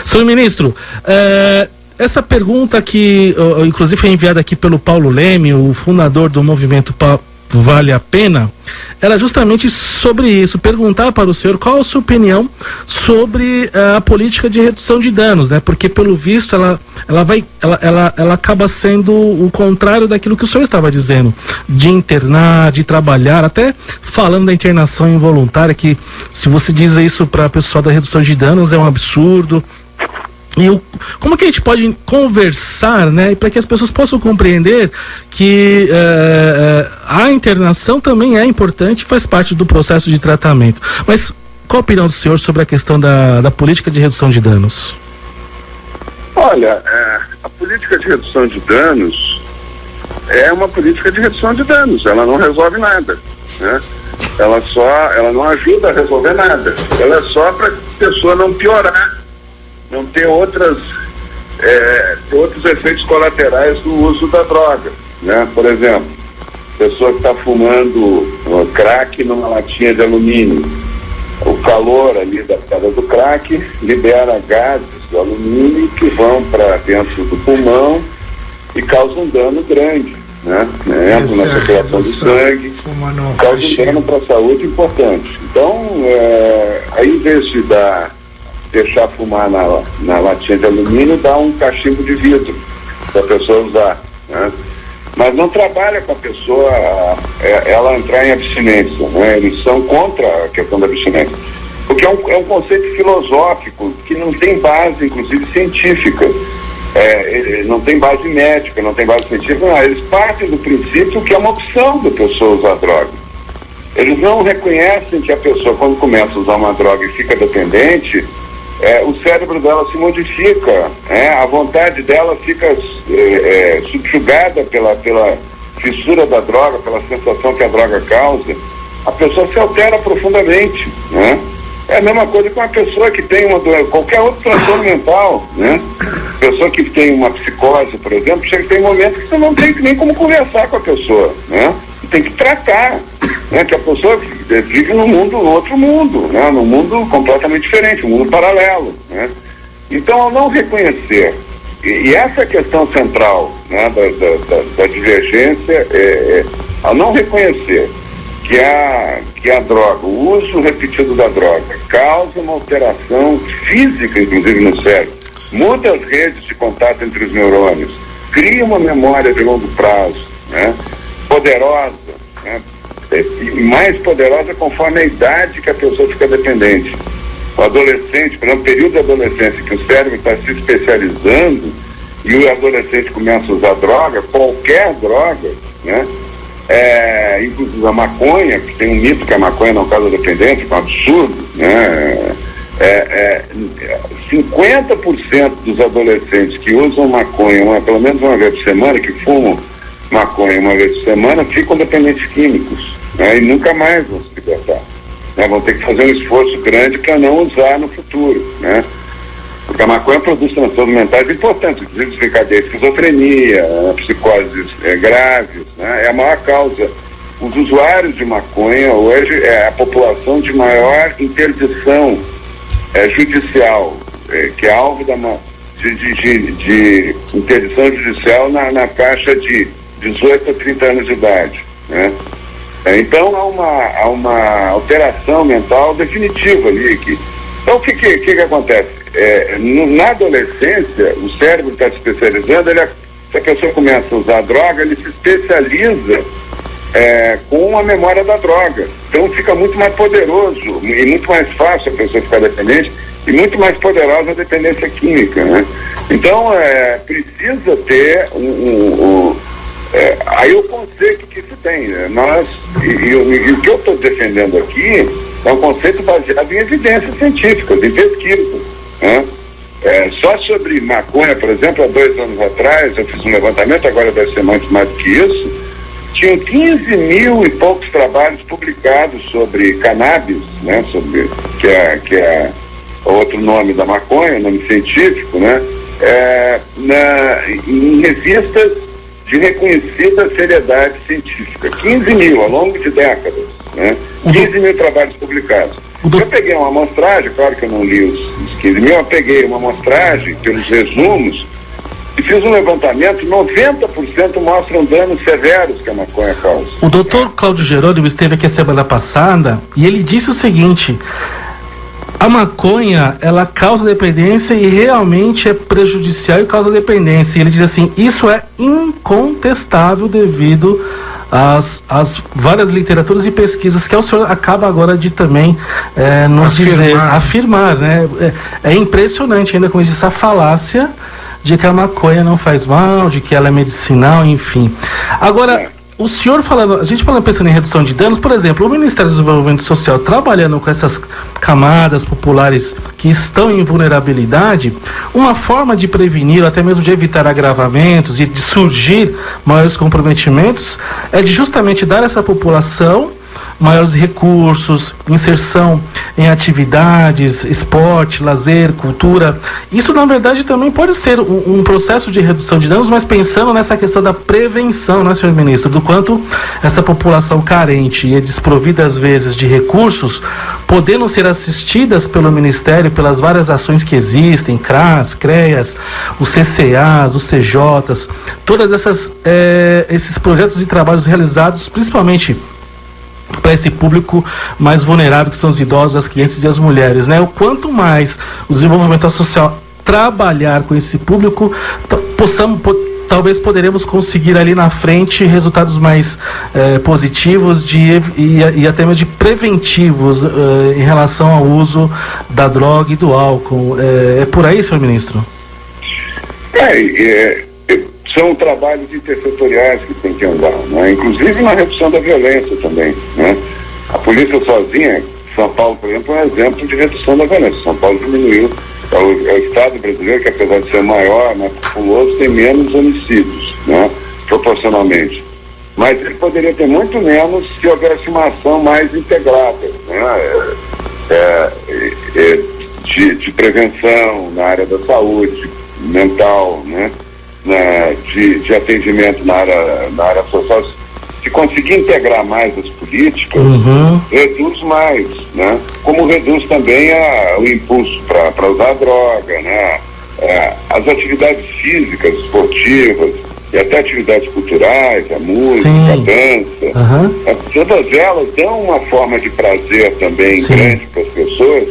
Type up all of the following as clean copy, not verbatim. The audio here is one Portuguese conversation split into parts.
Senhor ministro, essa pergunta que inclusive foi enviada aqui pelo Paulo Leme, o fundador do movimento Vale a Pena, era justamente sobre isso, perguntar para o senhor qual a sua opinião sobre a política de redução de danos, né? Porque pelo visto ela acaba sendo o contrário daquilo que o senhor estava dizendo, de internar, de trabalhar, até falando da internação involuntária, que se você diz isso para a pessoa da redução de danos é um absurdo. E como que a gente pode conversar, né, para que as pessoas possam compreender que a internação também é importante, faz parte do processo de tratamento. Mas qual a opinião do senhor sobre a questão da política de redução de danos? Olha, a política de redução de danos é uma política de redução de danos, ela não resolve nada, né? Ela não ajuda a resolver nada, ela é só para a pessoa não piorar, não ter outros efeitos colaterais do uso da droga, né? Por exemplo, pessoa que está fumando crack numa latinha de alumínio, o calor ali da queda do crack libera gases de alumínio que vão para dentro do pulmão e causam um dano grande, né? Entram na circulação do sangue, causam um dano para a saúde importante. Então, aí em vez de deixar fumar na latinha de alumínio, dá um cachimbo de vidro para a pessoa usar, né? Mas não trabalha com a pessoa ela entrar em abstinência, né? Eles são contra a questão da abstinência, porque é um conceito filosófico que não tem base, inclusive científica, não tem base médica, não tem base científica, não. Eles partem do princípio que é uma opção da pessoa usar droga. Eles não reconhecem que a pessoa, quando começa a usar uma droga e fica dependente, o cérebro dela se modifica, a vontade dela fica subjugada pela fissura da droga, pela sensação que a droga causa. A pessoa se altera profundamente, né? É a mesma coisa com uma pessoa que tem qualquer outro transtorno mental, né? Pessoa que tem uma psicose, por exemplo, chega tem momentos que você não tem nem como conversar com a pessoa, né? Tem que tratar, né? Que a pessoa vive num outro mundo, né? Num mundo completamente diferente, um mundo paralelo, né? Então, ao não reconhecer, e essa é a questão central, né, da divergência, ao não reconhecer que a droga, o uso repetido da droga, causa uma alteração física, inclusive no cérebro, muda as redes de contato entre os neurônios, cria uma memória de longo prazo, né, poderosa, né, e mais poderosa conforme a idade que a pessoa fica dependente. O adolescente, por exemplo, período da adolescência, que o cérebro está se especializando e o adolescente começa a usar droga, qualquer droga, né? Inclusive a maconha, que tem um mito que a maconha não causa dependência, que é um absurdo, né? 50% dos adolescentes que usam maconha pelo menos uma vez por semana, que fumam maconha uma vez por semana, ficam dependentes químicos, né? E nunca mais vão se libertar, né? Vão ter que fazer um esforço grande para não usar no futuro, né? Porque a maconha produz transtornos mentais importantes, inclusive desencadeia esquizofrenia, psicoses graves, né? É a maior causa. Os usuários de maconha hoje é a população de maior interdição judicial, que é alvo de interdição judicial na faixa de 18 a 30 anos de idade, né? Então há uma alteração mental definitiva ali. Então o que acontece? Na adolescência, o cérebro está se especializando, se a pessoa começa a usar droga, ele se especializa com a memória da droga. Então fica muito mais poderoso e muito mais fácil a pessoa ficar dependente e muito mais poderosa a dependência química, né? Então precisa ter aí o conceito que se tem, né? E o que eu estou defendendo aqui é um conceito baseado em evidências científicas, em pesquisas, né? Só sobre maconha, por exemplo, há 2 anos atrás, eu fiz um levantamento, agora deve ser mais do que isso, tinham 15 mil e poucos trabalhos publicados sobre cannabis, né? Que é outro nome da maconha, nome científico, né? Em revistas de reconhecida seriedade científica. 15 mil, ao longo de décadas, né? 15 mil trabalhos publicados. Eu peguei uma amostragem, claro que eu não li os 15 mil, eu peguei uma amostragem pelos resumos e fiz um levantamento, 90% mostram danos severos que a maconha causa. O doutor Cláudio Jerônimo esteve aqui a semana passada e ele disse o seguinte: a maconha, ela causa dependência e realmente é prejudicial e causa dependência. E ele diz assim, isso é incontestável devido às várias literaturas e pesquisas que o senhor acaba agora de também afirmar, né? É impressionante ainda com essa falácia de que a maconha não faz mal, de que ela é medicinal, enfim. Agora, o senhor a gente pensando em redução de danos, por exemplo, o Ministério do Desenvolvimento Social trabalhando com essas camadas populares que estão em vulnerabilidade, uma forma de prevenir, ou até mesmo de evitar agravamentos e de surgir maiores comprometimentos, é de justamente dar a essa população maiores recursos, inserção em atividades, esporte, lazer, cultura. Isso, na verdade, também pode ser um processo de redução de danos, mas pensando nessa questão da prevenção, né, senhor ministro? Do quanto essa população carente e desprovida, às vezes, de recursos, podendo ser assistidas pelo Ministério, pelas várias ações que existem, CRAS, CREAS, os CCAs, os CJs, todas esses projetos de trabalhos realizados, principalmente para esse público mais vulnerável, que são os idosos, as crianças e as mulheres, né? O quanto mais o desenvolvimento social trabalhar com esse público, talvez poderemos conseguir ali na frente resultados mais positivos e até mesmo de preventivos em relação ao uso da droga e do álcool. É por aí, senhor ministro? São trabalhos intersetoriais que tem que andar, né? Inclusive na redução da violência também, né? A polícia sozinha, São Paulo, por exemplo, é um exemplo de redução da violência. São Paulo diminuiu, é o estado brasileiro que, apesar de ser maior, mais populoso, tem menos homicídios, né? Proporcionalmente. Mas ele poderia ter muito menos se houvesse uma ação mais integrada, né? De prevenção na área da saúde mental, né? De atendimento na área social. Se conseguir integrar mais as políticas, reduz mais, né? Como reduz também o impulso para usar droga, né? As atividades físicas, esportivas e até atividades culturais, a música, a dança, todas elas dão uma forma de prazer também grande para as pessoas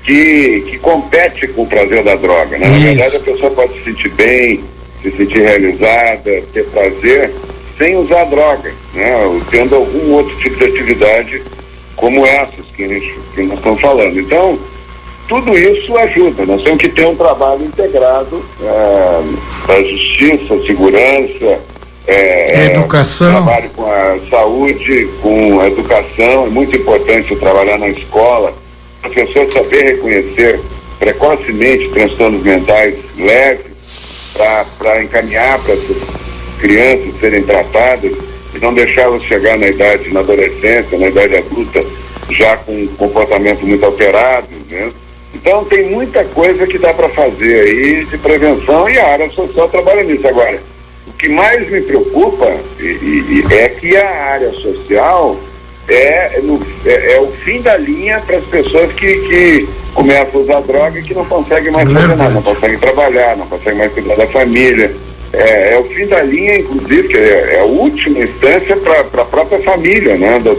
que compete com o prazer da droga, né? Na verdade, a pessoa pode se sentir bem, se sentir realizada, ter prazer, sem usar droga, né? Ou tendo algum outro tipo de atividade como essas que nós estamos falando. Então, tudo isso ajuda. Nós temos que ter um trabalho integrado da justiça, segurança, educação. Trabalho com a saúde, com a educação. É muito importante trabalhar na escola, a pessoa saber reconhecer precocemente transtornos mentais leves, para encaminhar para essas crianças serem tratadas e não deixá-las chegar na adolescência, na idade adulta, já com um comportamento muito alterado, né? Então tem muita coisa que dá para fazer aí de prevenção e a área social trabalha nisso. Agora, o que mais me preocupa é que a área social é o fim da linha para as pessoas que começam a usar droga e que não conseguem mais fazer nada, não conseguem trabalhar, não conseguem mais cuidar da família. É o fim da linha, inclusive, que é a última instância para a própria família, né, dos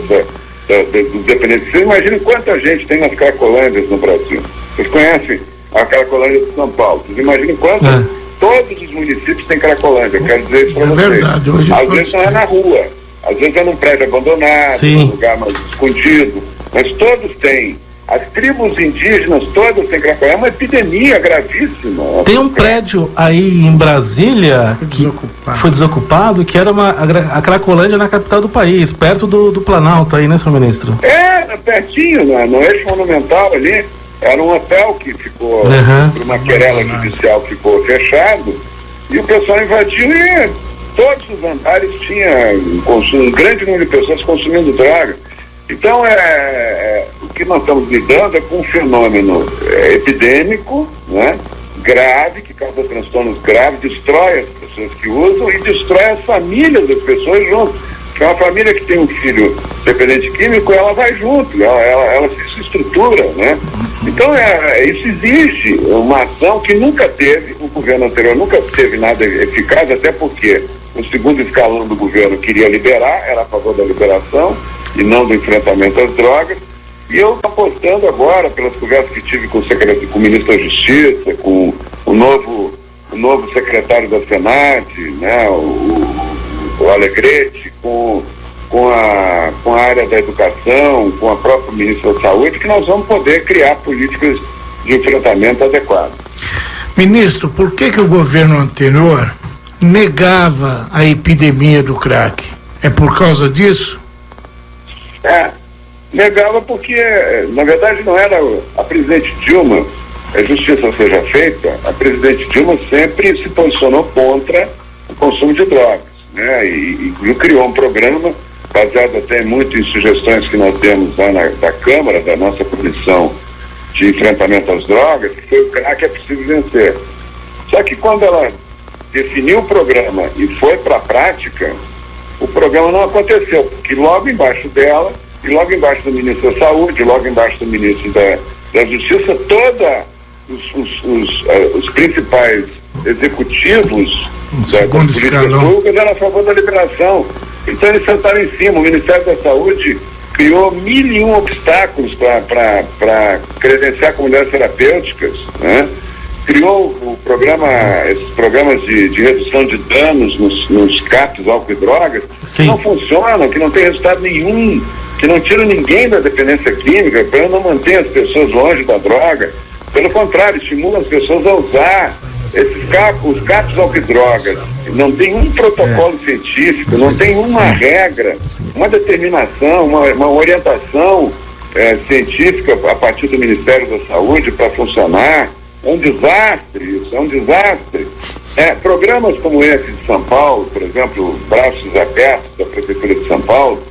dependentes. Vocês imaginem quanta gente tem nas Cracolândias no Brasil. Vocês conhecem a Cracolândia de São Paulo. Vocês imaginem quantas? Todos os municípios têm Cracolândia, eu quero dizer isso para vocês. Verdade, hoje às vezes não é na rua, às vezes é num prédio abandonado, num lugar mais escondido, mas todos têm. As tribos indígenas todas têm Cracolândia. É uma epidemia gravíssima. Tem um prédio aí em Brasília que foi desocupado, que era a Cracolândia na capital do país, perto do Planalto aí, né, senhor ministro? Pertinho, no eixo monumental ali. Era um hotel que ficou, por uma querela judicial, ficou fechado, e o pessoal invadiu e todos os andares tinha um grande número de pessoas consumindo droga. Então, o que nós estamos lidando é com um fenômeno epidêmico, né, grave, que causa transtornos graves, destrói as pessoas que usam e destrói as famílias das pessoas junto. Porque uma família que tem um filho dependente químico, ela vai junto, ela se estrutura, né? Então, isso exige uma ação que nunca teve, o governo anterior nunca teve nada eficaz, até porque o segundo escalão do governo queria liberar, era a favor da liberação e não do enfrentamento às drogas. E eu estou apostando agora, pelas conversas que tive com o ministro da Justiça, com o novo secretário da Senat, né, o Alegrete, com a área da educação, com a própria ministra da Saúde, que nós vamos poder criar políticas de enfrentamento adequadas. Ministro, por que o governo anterior negava a epidemia do crack? É por causa disso? Negava porque, na verdade, não era a presidente Dilma, a justiça seja feita, a presidente Dilma sempre se posicionou contra o consumo de drogas, né? E criou um programa baseado até muito em sugestões que nós temos lá da Câmara, da nossa Comissão de Enfrentamento às Drogas, que foi o crack é preciso vencer. Só que quando ela definiu o programa e foi para a prática, o programa não aconteceu, porque logo embaixo dela, e logo embaixo do ministro da Saúde, logo embaixo do ministro da Justiça, os principais executivos das políticas públicas eram a favor da liberação. Então eles sentaram em cima. O Ministério da Saúde criou 1001 obstáculos para credenciar comunidades terapêuticas, né? Criou esses programas de redução de danos nos CAPs, álcool e drogas, que não funcionam, que não tem resultado nenhum, que não tiram ninguém da dependência química, para não manter as pessoas longe da droga. Pelo contrário, estimula as pessoas a usar os CAPs, álcool e drogas. Não tem um protocolo científico, não tem uma regra, uma determinação, uma orientação científica a partir do Ministério da Saúde para funcionar. É um desastre isso, é um desastre. Programas como esse de São Paulo, por exemplo, Braços Abertos da Prefeitura de São Paulo,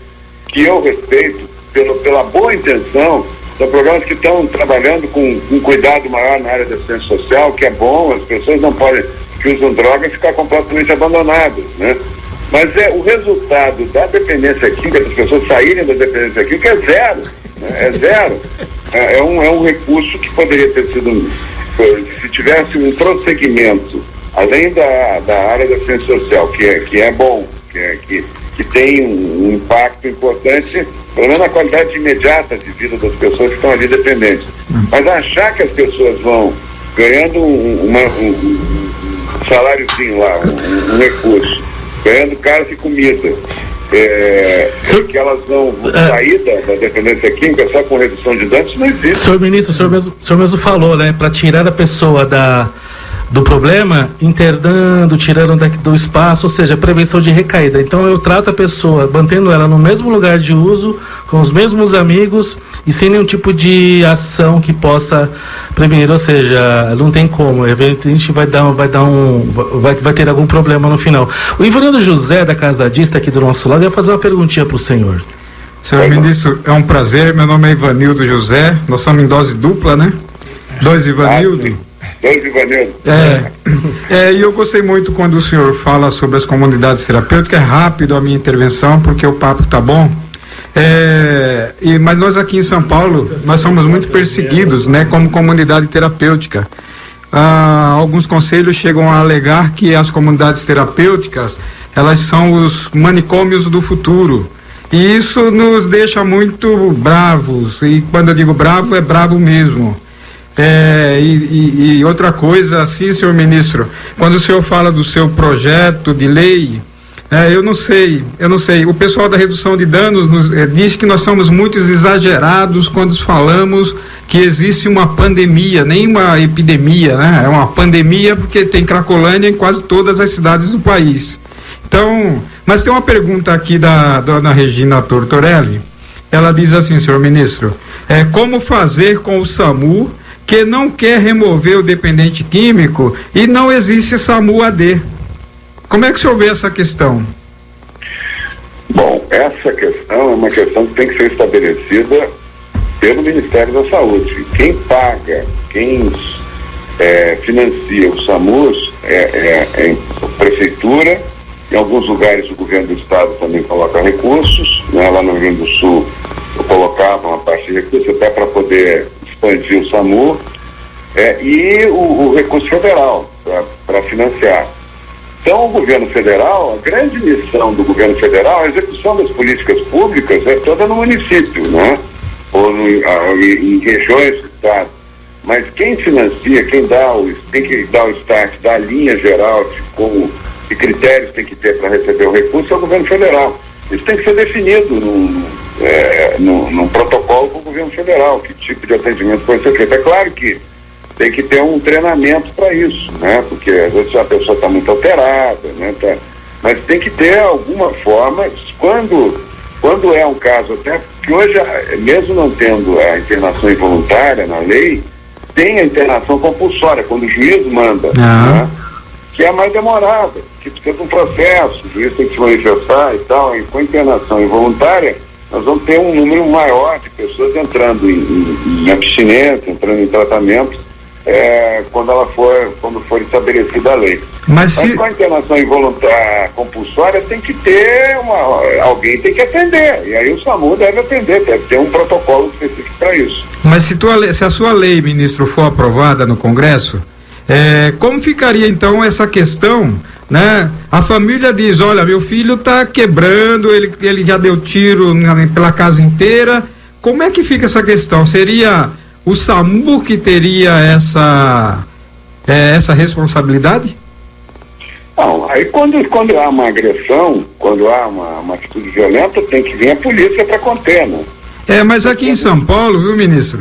que eu respeito pela boa intenção, são programas que estão trabalhando com um cuidado maior na área da assistência social, que é bom, as pessoas não podem, que usam drogas, ficar completamente abandonadas, né? Mas o resultado da dependência química, das pessoas saírem da dependência química, é zero, né? É zero. É um recurso que poderia ter sido, se tivesse um prosseguimento, além da área da assistência social, que é bom, que tem um impacto importante, pelo menos na qualidade imediata de vida das pessoas que estão ali dependentes. Mas achar que as pessoas vão ganhando um saláriozinho lá, um recurso, ganhando casa e comida, que elas vão sair da dependência química só com redução de danos, isso não existe. Senhor ministro, o senhor mesmo falou, né, para tirar a pessoa do problema, internando, tirando do espaço, ou seja, prevenção de recaída. Então eu trato a pessoa, mantendo ela no mesmo lugar de uso, com os mesmos amigos e sem nenhum tipo de ação que possa prevenir, ou seja, não tem como, eventualmente vai ter algum problema no final. O Ivanildo José da Casadista aqui do nosso lado ia fazer uma perguntinha para o senhor. Senhor ministro, é um prazer, meu nome é Ivanildo José, nós somos em dose dupla, né? Dois Ivanildo. E eu gostei muito quando o senhor fala sobre as comunidades terapêuticas. É rápido a minha intervenção porque o papo tá bom. Mas nós aqui em São Paulo, nós somos muito perseguidos, né, como comunidade terapêutica. Alguns conselhos chegam a alegar que as comunidades terapêuticas, elas são os manicômios do futuro. E isso nos deixa muito bravos. E quando eu digo bravo, é bravo mesmo. E outra coisa, assim, senhor ministro, quando o senhor fala do seu projeto de lei, eu não sei, o pessoal da redução de danos diz que nós somos muito exagerados quando falamos que existe uma pandemia, nem uma epidemia, né? É uma pandemia porque tem Cracolândia em quase todas as cidades do país. Então, mas tem uma pergunta aqui da dona Regina Tortorelli, ela diz assim, senhor ministro, como fazer com o SAMU que não quer remover o dependente químico e não existe SAMU-AD? Como é que o senhor vê essa questão? Bom, essa questão é uma questão que tem que ser estabelecida pelo Ministério da Saúde. Quem paga, quem financia o SAMUS é a Prefeitura. Em alguns lugares o governo do Estado também coloca recursos, né? Lá no Rio Grande do Sul eu colocava uma parte de recursos até para poder expandir o SAMU e o recurso federal para financiar. Então, o governo federal, a grande missão do governo federal, a execução das políticas públicas é toda no município, né? Ou em regiões do estado. Mas quem financia, tem que dar o start, dar a linha geral de como que critérios tem que ter para receber o recurso é o governo federal. Isso tem que ser definido num protocolo do governo federal, que tipo de atendimento pode ser feito. É claro que tem que ter um treinamento para isso, né? Porque às vezes a pessoa está muito alterada, né? Mas tem que ter alguma forma, quando é um caso, até que hoje, mesmo não tendo a internação involuntária na lei, tem a internação compulsória, quando o juiz manda, né? Que é mais demorada, que precisa de um processo, o juiz tem que se manifestar e tal, e com a internação involuntária, nós vamos ter um número maior de pessoas entrando em abstinência, entrando em tratamento, quando for estabelecida a lei. Mas com a internação involuntária compulsória tem que ter alguém tem que atender, e aí o SAMU deve atender, deve ter um protocolo específico para isso. Mas se a sua lei, ministro, for aprovada no Congresso, como ficaria então essa questão, né? A família diz, olha, meu filho está quebrando, ele já deu tiro pela casa inteira, como é que fica essa questão? Seria o SAMU que teria essa responsabilidade? Não, aí quando há uma agressão, quando há uma atitude violenta, tem que vir a polícia para conter, né? Mas aqui em São Paulo, viu, ministro?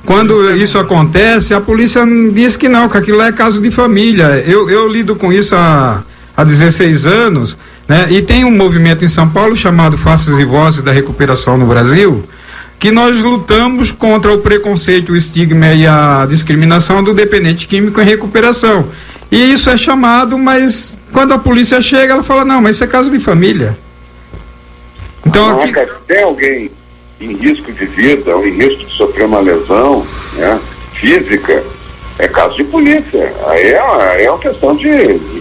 Quando isso acontece, a polícia diz que não, que aquilo lá é caso de família. Eu lido com isso há 16 anos, né? E tem um movimento em São Paulo chamado Faces e Vozes da Recuperação no Brasil, que nós lutamos contra o preconceito, o estigma e a discriminação do dependente químico em recuperação. E isso é chamado, mas quando a polícia chega, ela fala, não, mas isso é caso de família. Então, aqui... tem alguém em risco de vida ou em risco de sofrer uma lesão, né, física, é caso de polícia. Aí é uma questão de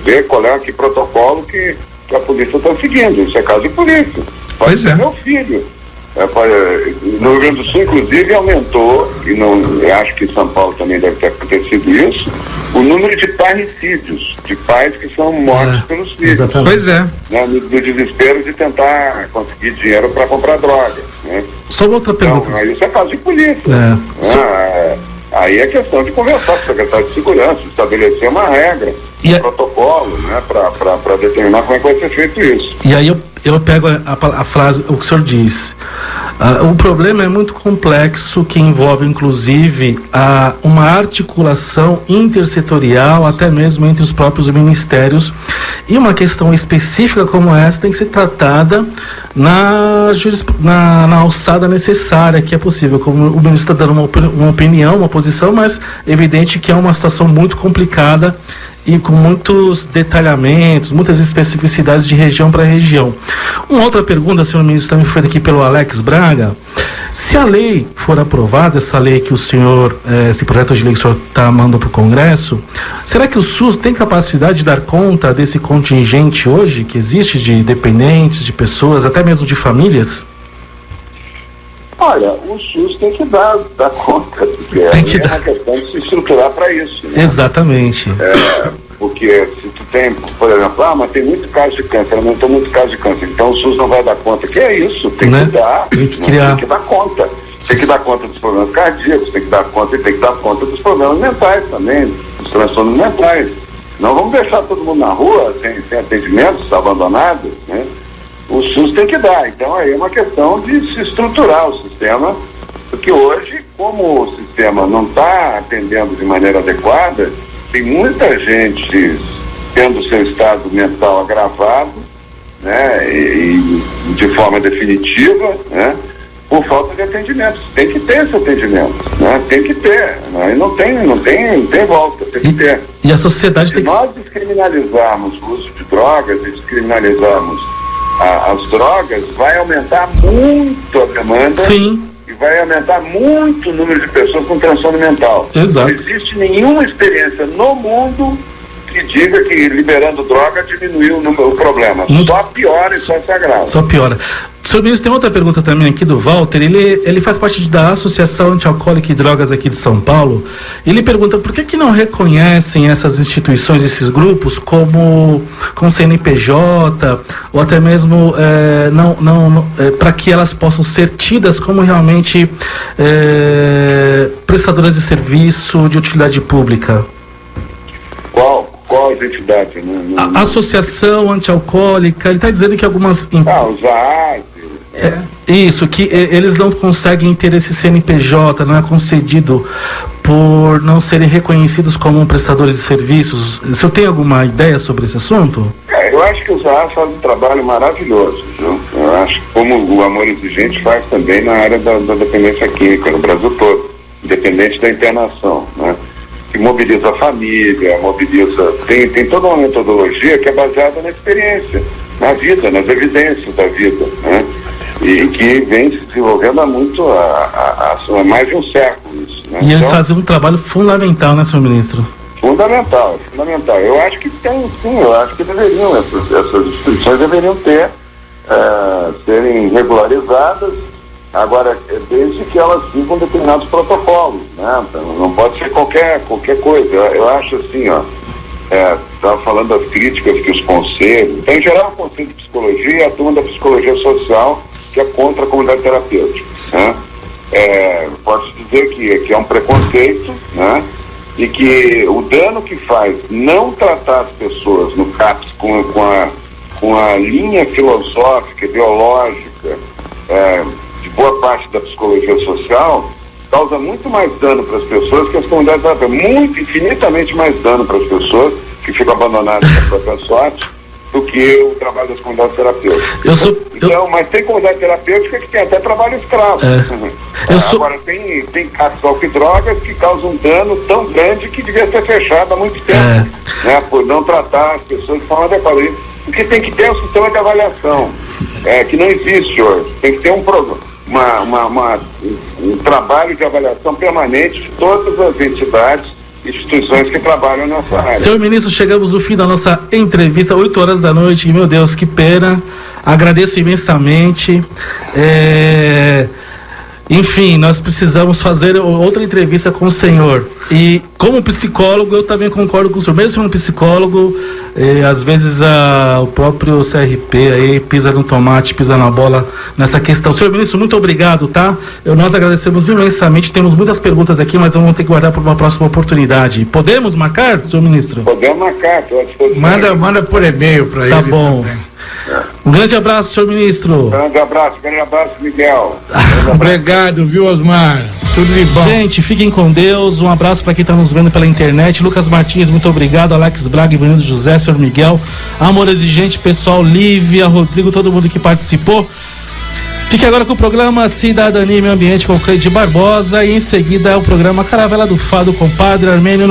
ver qual é que protocolo que a polícia está seguindo. Isso é caso de polícia. Pode ser meu filho. No Rio Grande do Sul, inclusive, aumentou, e acho que em São Paulo também deve ter acontecido isso, o número de parricídios, de pais que são mortos pelos filhos. Exatamente. Pois é. Né, no desespero de tentar conseguir dinheiro para comprar droga. Né? Só outra pergunta. Então, isso é caso de polícia. Aí é questão de conversar com o secretário de Segurança, estabelecer uma regra, um protocolo, né, para determinar como é que vai ser feito isso. E aí eu pego a frase, o que o senhor diz. O problema é muito complexo, que envolve inclusive uma articulação intersetorial, até mesmo entre os próprios ministérios, e uma questão específica como essa tem que ser tratada na alçada necessária que é possível. Como o ministro está dando uma opinião, uma posição, mas é evidente que é uma situação muito complicada e com muitos detalhamentos, muitas especificidades de região para região. Uma outra pergunta, senhor ministro, também foi feita aqui pelo Alex Braga. Se a lei for aprovada, essa lei que o senhor, esse projeto de lei que o senhor está mandando para o Congresso, será que o SUS tem capacidade de dar conta desse contingente hoje que existe de dependentes, de pessoas, até mesmo de famílias? Olha, o SUS tem que dar conta, porque é uma questão de se estruturar para isso. Né? Exatamente. Porque se tu tem, por exemplo, mas tem muito caso de câncer, aumentou muito caso de câncer, então o SUS não vai dar conta. Que é isso? Tem que dar. Tem que criar. Tem que dar conta. Tem que dar conta dos problemas cardíacos, tem que dar conta e tem que dar conta dos problemas mentais também, dos transtornos mentais. Não vamos deixar todo mundo na rua, sem atendimento, abandonado, né? O SUS tem que dar. Então aí é uma questão de se estruturar o sistema, porque hoje, como o sistema não está atendendo de maneira adequada, tem muita gente tendo seu estado mental agravado, né, e de forma definitiva, né, por falta de atendimento. Tem que ter esse atendimento, né? Tem que ter, né? E não tem volta, tem que ter. E a sociedade tem que... Se nós descriminalizarmos o uso de drogas e descriminalizarmos as drogas, vai aumentar muito a demanda. Sim. E vai aumentar muito o número de pessoas com transtorno mental. Exato. Não existe nenhuma experiência no mundo que diga que liberando droga diminuiu o problema. Só piora e só se agrava. Só piora. Senhor ministro, tem outra pergunta também aqui do Walter. Ele faz parte da Associação Antialcoólica e Drogas aqui de São Paulo. Ele pergunta por que não reconhecem essas instituições, esses grupos, como CNPJ, ou até mesmo para que elas possam ser tidas como realmente prestadoras de serviço de utilidade pública. Qual as entidades? A Associação Antialcoólica, ele está dizendo que algumas... os AAS... Isso, que eles não conseguem ter esse CNPJ, não é concedido por não serem reconhecidos como prestadores de serviços. O senhor tem alguma ideia sobre esse assunto? Eu acho que os AAS fazem um trabalho maravilhoso, viu? Eu acho que como o Amor Exigente faz também na área da dependência química, no Brasil todo, independente da internação, né? Que mobiliza a família, tem toda uma metodologia que é baseada na experiência, na vida, nas evidências da vida, né? E que vem se desenvolvendo há mais de um século isso, né? E eles fazem um trabalho fundamental, né, senhor ministro? Fundamental. Eu acho que tem, sim, eu acho que deveriam, essas instituições deveriam serem regularizadas, agora, desde que elas sigam determinados protocolos, né? Não pode ser qualquer coisa. Eu acho assim, estava falando das críticas que os conselhos, então, em geral, o Conselho de Psicologia e a turma da Psicologia Social, que é contra a comunidade terapêutica, né? Posso dizer que é um preconceito, né? E que o dano que faz não tratar as pessoas no CAPS com a linha filosófica, ideológica, de boa parte da psicologia social, causa muito mais dano para as pessoas que as comunidades terapêuticas, infinitamente mais dano para as pessoas que ficam abandonadas na própria sorte do que o trabalho das comunidades terapêuticas. Mas tem comunidade terapêutica que tem até trabalho escravo. Agora, tem CAPS, álcool e drogas que causam um dano tão grande que devia ser fechado há muito tempo, né? Por não tratar as pessoas de forma adequada. Porque tem que ter um sistema de avaliação, que não existe hoje. Tem que ter um trabalho de avaliação permanente de todas as entidades, instituições que trabalham nessa área. Senhor ministro, chegamos no fim da nossa entrevista, 8 horas da noite, e meu Deus, que pena, agradeço imensamente. Enfim, nós precisamos fazer outra entrevista com o senhor. E como psicólogo, eu também concordo com o senhor. Mesmo sendo psicólogo, às vezes o próprio CRP aí pisa no tomate, pisa na bola nessa questão. Senhor ministro, muito obrigado, tá? Nós agradecemos imensamente. Temos muitas perguntas aqui, mas vamos ter que guardar para uma próxima oportunidade. Podemos marcar, senhor ministro? Podemos marcar, estou à disposição. Manda por e-mail para ele. Tá bom. Também. Um grande abraço, senhor ministro. Grande abraço, Miguel. Obrigado, viu, Osmar? Tudo de bom. Gente, fiquem com Deus. Um abraço para quem está nos vendo pela internet. Lucas Martins, muito obrigado. Alex Braga, Ivanildo José, senhor Miguel. Amor Exigente, pessoal, Lívia, Rodrigo, todo mundo que participou. Fique agora com o programa Cidadania e Meio Ambiente com Cleide Barbosa. E em seguida o programa Caravela do Fado com Padre Armênio.